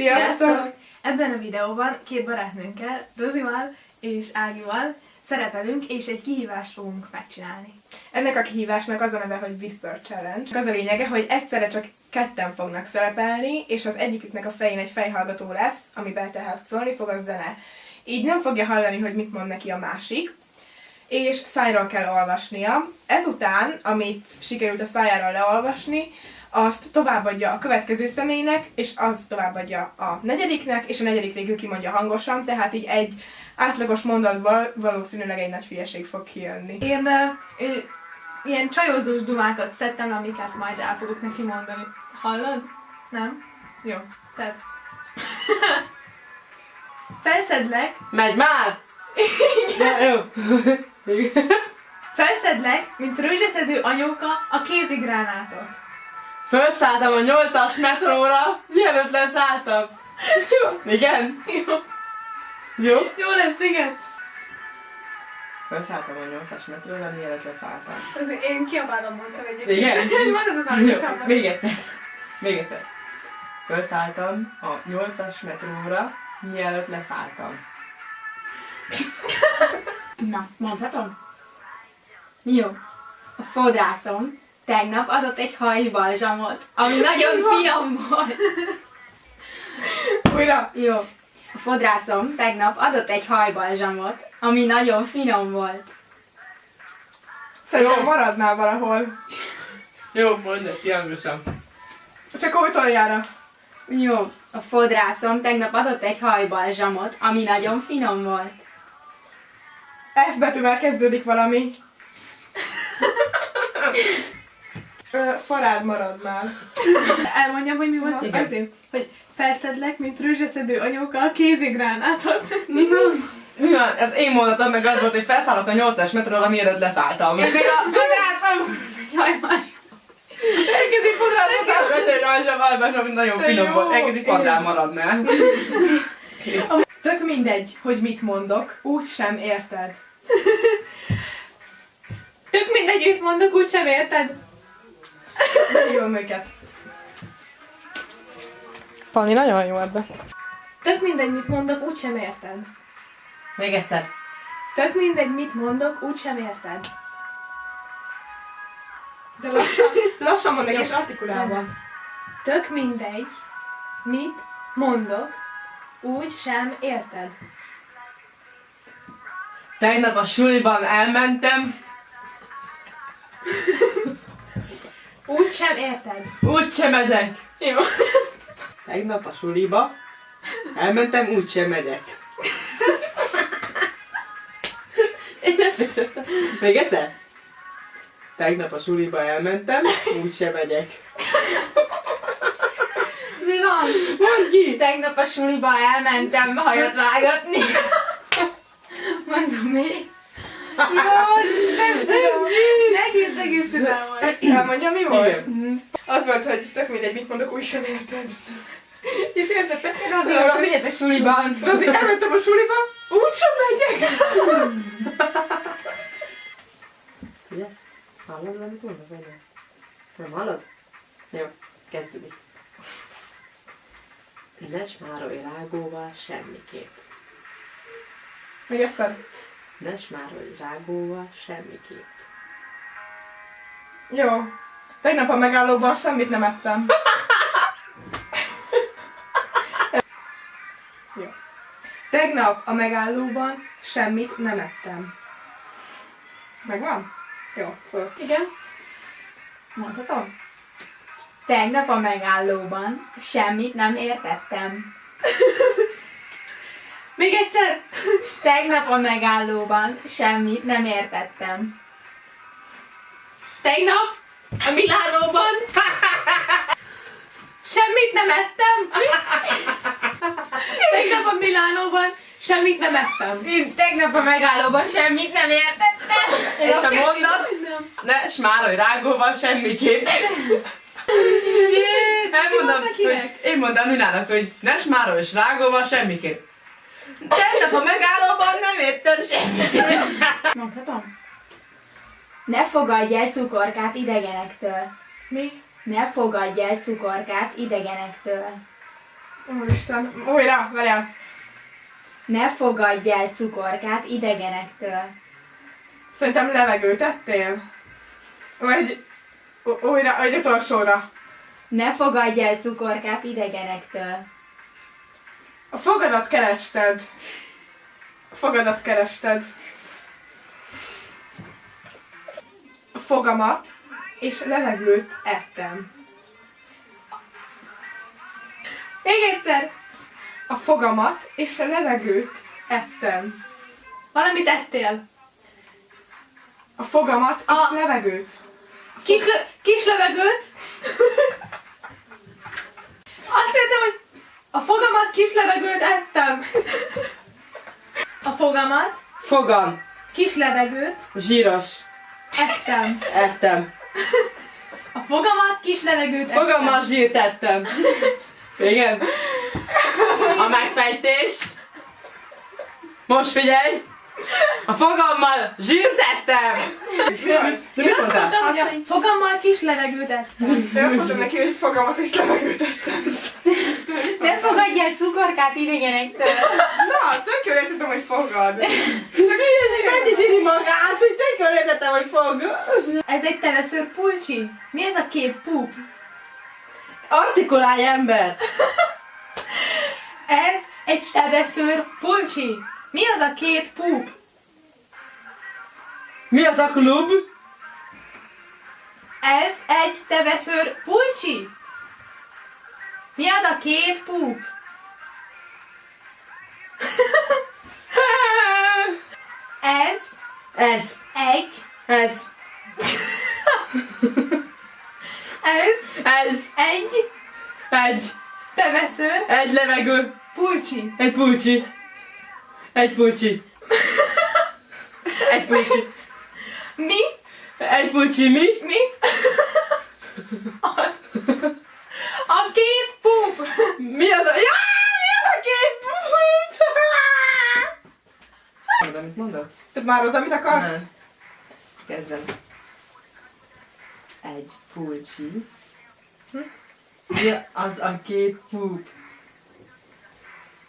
Sziasztok! Ebben a videóban két barátnőnkkel, Rozival és Ágival szerepelünk, és egy kihívást fogunk megcsinálni. Ennek a kihívásnak az a neve, hogy Whisper Challenge. Az a lényege, hogy egyszerre csak ketten fognak szerepelni, és az egyiküknek a fején egy fejhallgató lesz, amiben tehát szólni fog a zene. Így nem fogja hallani, hogy mit mond neki a másik, és szájról kell olvasnia. Ezután, amit sikerült a szájáról leolvasni, azt továbbadja a következő személynek, és az továbbadja a negyediknek, és a negyedik végül kimondja hangosan, tehát így egy átlagos mondatból valószínűleg egy nagy hülyeség fog kijönni. Én ilyen csajozós dumákat szedtem, amiket majd el fogok neki mondani. Hallod? Nem? Jó. Tehát... Felszedlek. Megy már! Igen. Jó. Felszedlek, mint rózsaszedő anyóka a kézigránátot. Felszálltam a 8-as metróra, mielőtt leszálltam. Jó. Igen? Jó. Jó? Jó lesz, igen. Felszálltam a 8-as metróra, mielőtt leszálltam. Azért én kiabálom mondtam egyébként. Igen? Mondhatod hangosabban. Még egyszer. Még egyszer. Felszálltam a 8-as metróra, mielőtt leszálltam. Na, mondhatom? Jó. A fodrászom tegnap adott egy hajbalzsamot, ami nagyon finom volt. Újra! Jó. A fodrászom tegnap adott egy hajbalzsamot, ami nagyon finom volt. Szerintem maradnál valahol. Jó, mondd egy, kihangosan. Csak utoljára. Jó. A fodrászom tegnap adott egy hajbalzsamot, ami nagyon finom volt. F betűvel kezdődik valami. Farád maradnál. Elmondjam, hogy mi volt Igen. azért? Hogy felszedlek, mint rózsaszedő anyóka a kézigránátot. Mi van? Mi van? Ez én mondatom, meg az volt, hogy felszállok a 8-as metróra, mielőtt leszálltam. Én meg a fodrászom egy hajbalzsamot. Elkezdi fodrászni, ami nagyon finom jó. volt. Elkezdi fadrán maradnál. Tök mindegy, hogy mit mondok, úgy sem érted. Tök mindegy, mit mondok, úgysem érted. Hívom őket. Pani nagyon jó ebbe. Tök mindegy, mit mondok, úgysem érted. Még egyszer. Tök mindegy, mit mondok, úgysem érted. De lassan mondok és artikulálban. Tök mindegy, mit mondok, úgy sem érted. Tegnap a suliban elmentem, Úgy sem érted. úgy sem megyek. Jó. Tegnap a suliba elmentem, úgy sem megyek. Én ezt értettem. Még egyszer? Tegnap a suliba elmentem, úgy sem megyek. Mi van? Mondd ki! Tegnap a suliba elmentem hajat vágatni. Mondom mi? Jó, nem tudom. Egész közel volt. Elmondja, mi volt? Igen. Az volt, hogy tök mindegy, mit mondok, úgy sem érted. És értette? Rozi, ez a suliban. Rozi, elmentem a suliba, úgy sem megyek. Figyelsz? Hallod, amit mondok, vagy nem? Nem hallod? Jó, kezdődik. Ne smárolj rágóval semmiképp. Még egyszer. Ne smárolj rágóval semmiképp. Jó. Tegnap a megállóban semmit nem ettem. Jó. Tegnap a megállóban semmit nem ettem. Megvan? Jó, föl. Igen. Mondhatom? Tegnap a megállóban semmit nem értettem. Még egyszer. Tegnap a megállóban semmit nem értettem. Tegnap a Milánóban semmit nem ettem. Tegnap a Milánóban semmit nem ettem. Én tegnap a megállóban semmit nem értettem. És a mondat? Ne smárolj rágóval semmiképp. Elmondom, hogy én mondtam Milának, hogy ne smárolj rágóval semmiképp. Tegnap a megállóban nem értem semmit. Mondhatom? Ne fogadj el cukorkát idegenektől. Mi? Ne fogadj el cukorkát idegenektől. Úristen, újra, várjál. Ne fogadj el cukorkát idegenektől. Szerintem levegőt ettél? Vagy újra, vagy utolsóra. Ne fogadj el cukorkát idegenektől. A fogadat kerested. A fogadat kerested. A fogamat és levegőt ettem. Még egyszer. A fogamat és a levegőt ettem. Valamit ettél. A fogamat és A- levegőt. Kis levegőt. Azt értem, hogy a fogamat, kis levegőt ettem. A fogamat, Fogam. kis levegőt Zsíros. ettem. Ettem. A fogamat, kis levegőt ettem. Fogammal zsírt ettem. Igen. A megfejtés. Most figyelj. A fogammal zsírt ettem. De Én mit azt mondtál? mondtam, hogy a fogammal kis levegőt ettem. Én azt mondtam neki, hogy fogamat és levegőt ettem. Ne fogadj el cukorkát idegenektől. Na, tök jól értettem, hogy fogad. Szülyeség megdicséri magát, hogy tök jól értettem, hogy fog. Ez egy teveszőr pulcsi. Mi ez a két pup? Artikulálj ember. Ez egy teveszőr pulcsi. Mi az a két pup? Mi az a klub? Ez egy teveszőr pulcsi. Mi az a két pup? Ez Ez. egy, Ez. ez egy Egy. teveszőr Egy levegő. pulcsi. Egy pulcsi. Egy pulcsi. Egy pulcsi. Mi? Egy pulcsi mi? Mi? A két pup. Mi az a... Ja! Mi az a két pup? Mondom, mit mondok? Ez már az, amit akarsz? Nem. Kezdem. Egy pulcsi. Mi az a két pup?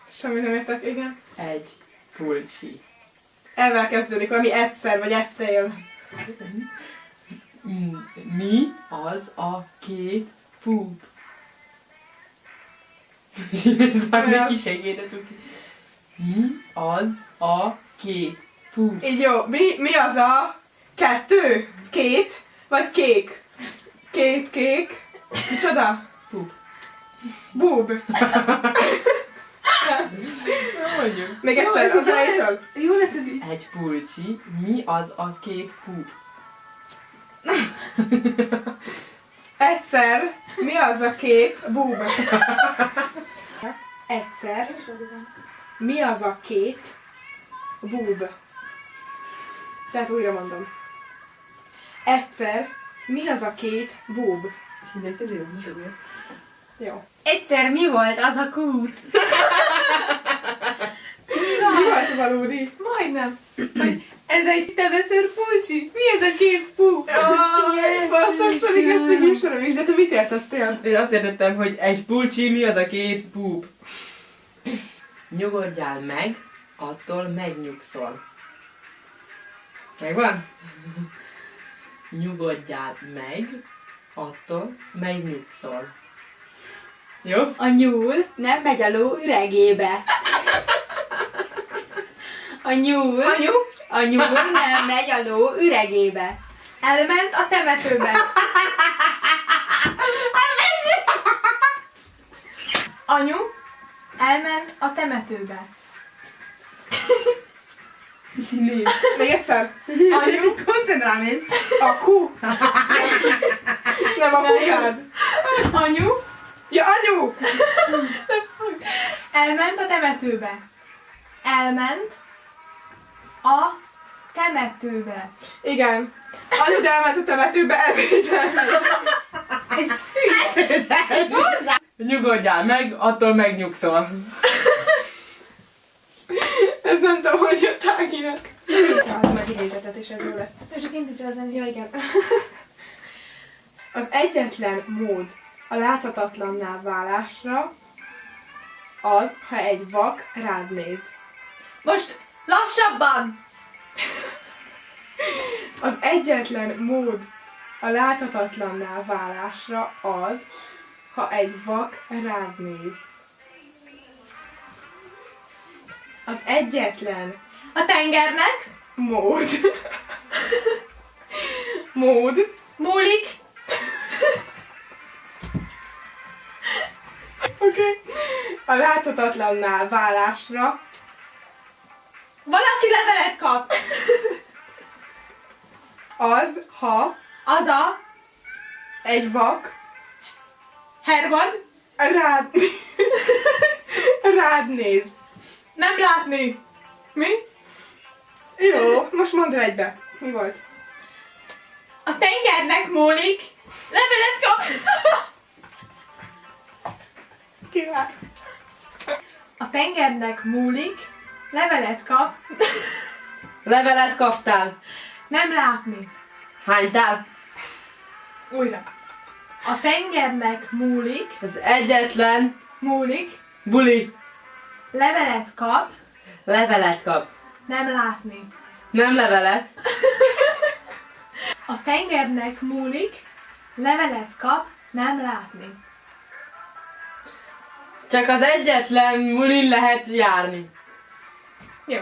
Semmi nem értek, igen. Egy pulcsi. Elvel kezdődik, valami egyszer, vagy ettél. Mi az a két pup? Már még kisegítettük. Mi az a két pup? Így jó, mi az a kettő? Két? Vagy kék? Két kék. Micsoda? Pup. Búb. Mondjuk. Még egyszer, az elejétől. Jó lesz ez így. Egy pulcsi. Mi az a két pup? Egyszer, mi az a két búb? Egyszer, mi az a két búb? Tehát újra mondom. Egyszer, mi az a két búb? És így egy kezébe mutatja. Jó. Egyszer mi volt az a kút? Mi volt valódi? Majdnem. Hogy ez egy teveszőr pulcsi. Mi ez a két pup? Jaj, basszus, pedig ezt még ismerem is, de te mit értettél? Én azt értettem, hogy egy pulcsi, mi az a két pup? Nyugodjál meg, attól megnyugszol. Megvan? Nyugodjál meg, attól megnyugszol. Jó? A nyúl nem megy a ló üregébe. A nyúl nem megy a ló üregébe. Elment a temetőbe. Anyu elment a temetőbe. Még egyszer. Anyu Koncentrálj még! A kú. Nem a Na, jó. kukád. Anyu Ja, anyu! elment a temetőbe. Elment a temetőbe. Igen. Anyud elment a temetőbe elvételni. Ez hülye. Nyugodjál meg, attól megnyugszol. Ez nem tudom, hogy jött Áginak. Hát meg idézetet, és ez jó lesz. És csak indítsa a zenét. Ja, igen. Az egyetlen mód a láthatatlanná válásra Az, ha egy vak rád néz. Most lassabban! Az egyetlen mód a láthatatlanná válásra az, ha egy vak rád néz. Az egyetlen A tengernek mód. Mód. múlik. Oké. A láthatatlanná válásra Valaki levelet kap. az, ha Az a egy vak Hervad rád, rád néz. nem látni. Mi? Jó, most mondd egybe. Mi volt? A tengernek múlik. Levelet kap. Király. A tengernek múlik. Levelet kap. Levelet kaptál. Nem látni. Hánytál? Újra. A tengernek múlik. Az egyetlen Múlik. buli. Levelet kap. Levelet kap. Nem látni. Nem levelet. A tengernek múlik. Levelet kap. Nem látni. Csak az egyetlen mulin lehet járni. Jó.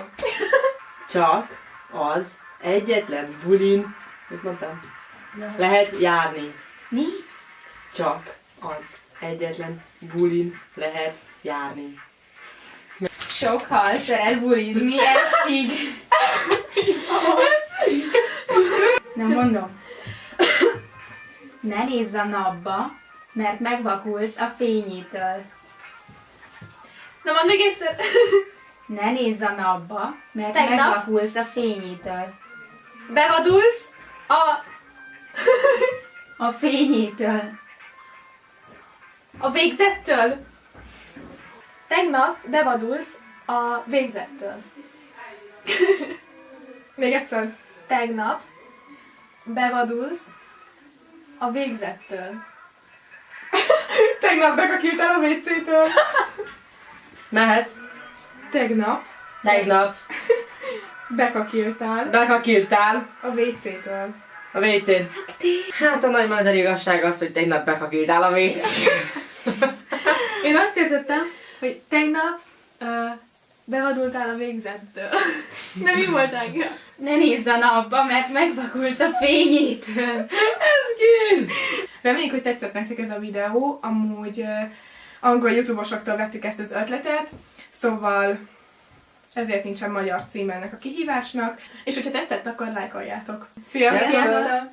Csak az egyetlen bulin, mit mondtam? Lehet járni. Mi? Csak az egyetlen bulin lehet járni. Sok hal szeret bulizni estig. Na mondom. Ne nézz a napba, mert megvakulsz a fényétől. Na mondd még egyszer. Ne nézz a napba, mert Tegnap? megvakulsz a fényétől. Bevadulsz A fényétől. a végzettől. Tegnap bevadulsz a végzettől. Még egyszer. Tegnap bevadulsz a végzettől. Tegnap bekakiltál a WC-től. Mehet. Tegnap Tegnap bekakiltál bekakiltál a WC-től. a WC-n. Hát a nagy magyar igazság az, hogy tegnap bekakiltál a WC-n. Én azt értettem, hogy tegnap bevadultál a végzettől. De mi volt Ágia? Ne nézz a napba, mert megvakulsz a fényétől. Ez ki? Reméljük, hogy tetszett nektek ez a videó. Amúgy angol youtubosoktól vettük ezt az ötletet, szóval ezért nincsen magyar cím ennek a kihívásnak. És hogyha tetszett, akkor lájkoljátok. Sziasztok! Sziasztok! Sziasztok!